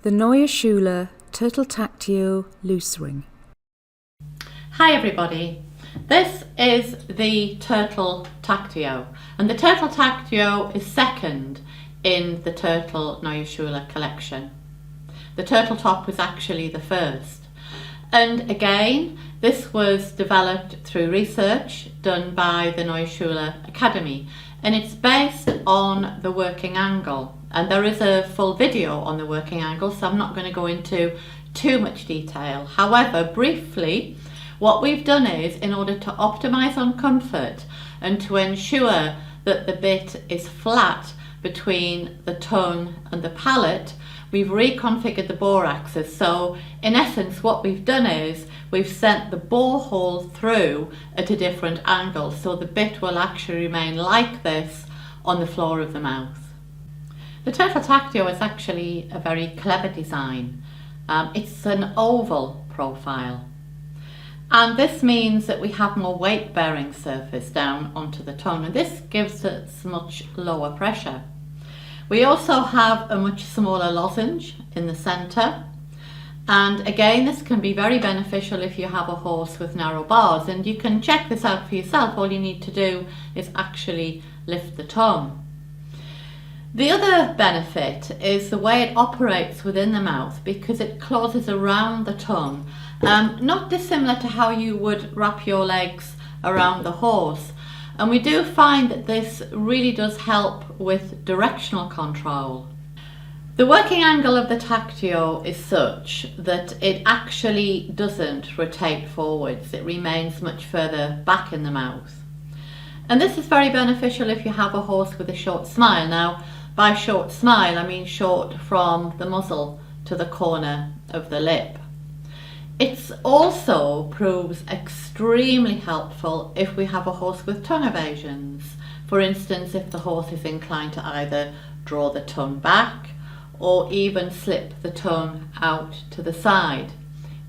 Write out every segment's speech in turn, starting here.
The Neue Schule Turtle Tactio Loose Ring. Hi everybody, this is the Turtle Tactio, and the Turtle Tactio is second in the Turtle Neue Schule collection. The turtle top was actually the first, and again this was developed through research done by the Neue Schule Academy, and it's based on the working angle, and there is a full video on the working angle, so I'm not going to go into too much detail. However, briefly, what we've done is, in order to optimize on comfort and to ensure that the bit is flat between the tongue and the palate, we've reconfigured the bore axis. So in essence, what we've done is we've sent the bore hole through at a different angle, so the bit will actually remain like this on the floor of the mouth. The Turtle Tactio is actually a very clever design. It's an oval profile, and this means that we have more weight bearing surface down onto the tongue, and this gives us much lower pressure. We also have a much smaller lozenge in the centre, and again this can be very beneficial if you have a horse with narrow bars, and you can check this out for yourself. All you need to do is actually lift the tongue. The other benefit is the way it operates within the mouth, because it closes around the tongue, not dissimilar to how you would wrap your legs around the horse. And we do find that this really does help with directional control. The working angle of the Tactio is such that it actually doesn't rotate forwards, it remains much further back in the mouth. And this is very beneficial if you have a horse with a short smile. Now, by short smile, I mean short from the muzzle to the corner of the lip. It also proves extremely helpful if we have a horse with tongue evasions. For instance, if the horse is inclined to either draw the tongue back or even slip the tongue out to the side.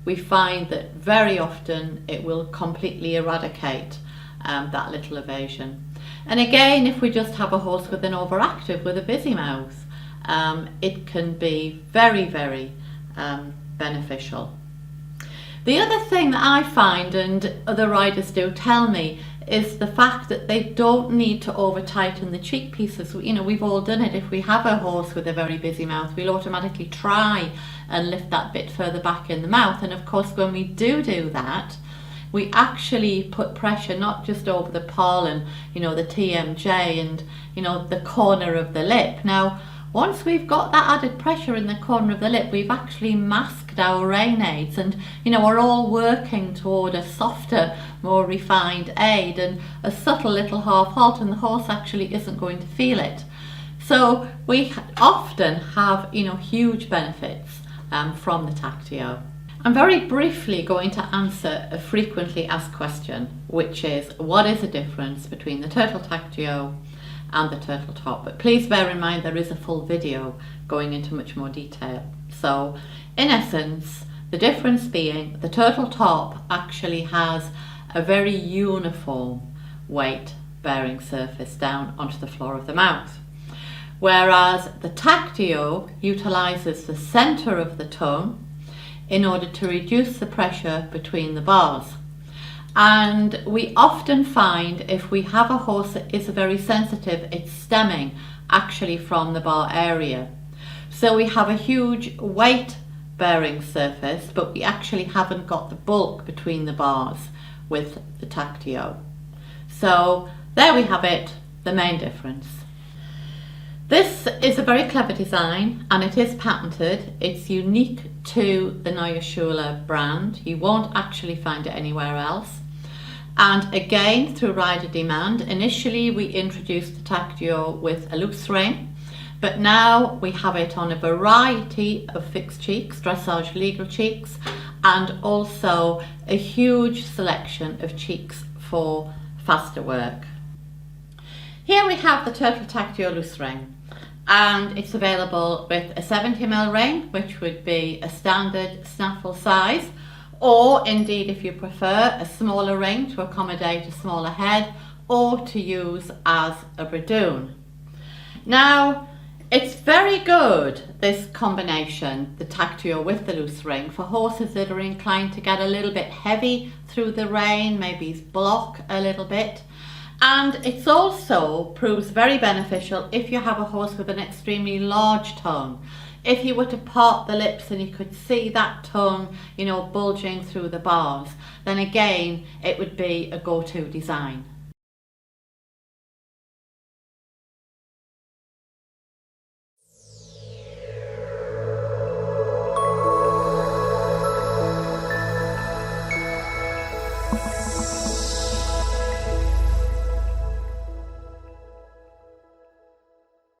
We find that very often it will completely eradicate that little evasion. And again, if we just have a horse with an overactive, with a busy mouth, it can be very, very beneficial. The other thing that I find, and other riders do tell me, is the fact that they don't need to over tighten the cheek pieces. You know, we've all done it. If we have a horse with a very busy mouth, we'll automatically try and lift that bit further back in the mouth. And of course, when we do that, we actually put pressure not just over the pollen, you know, the TMJ and, you know, the corner of the lip. Now, once we've got that added pressure in the corner of the lip, we've actually masked our rein aids, and, you know, we're all working toward a softer, more refined aid and a subtle little half halt, and the horse actually isn't going to feel it. So we often have, you know, huge benefits from the Tactio. I'm very briefly going to answer a frequently asked question, which is, what is the difference between the Turtle Tactio and the turtle top? But please bear in mind there is a full video going into much more detail. So in essence, the difference being the turtle top actually has a very uniform weight bearing surface down onto the floor of the mouth, whereas the Tactio utilizes the center of the tongue in order to reduce the pressure between the bars. And we often find if we have a horse that is very sensitive, it's stemming actually from the bar area. So we have a huge weight bearing surface, but we actually haven't got the bulk between the bars with the Tactio. So there we have it, the main difference. This is a very clever design, and it is patented. It's unique to the Neue Schule brand. You won't actually find it anywhere else. And again, through rider demand, initially we introduced the Tactio with a loose ring, but now we have it on a variety of fixed cheeks, dressage legal cheeks, and also a huge selection of cheeks for faster work. Here we have the Turtle Tactio loose ring, and it's available with a 70mm ring, which would be a standard snaffle size, or indeed, if you prefer, a smaller ring to accommodate a smaller head, or to use as a bradoon. Now, It's very good, this combination, the Tactio with the loose ring, for horses that are inclined to get a little bit heavy through the rein, maybe block a little bit. And it's also proves very beneficial if you have a horse with an extremely large tongue. If you were to part the lips and you could see that tongue, bulging through the bars, then again, it would be a go-to design.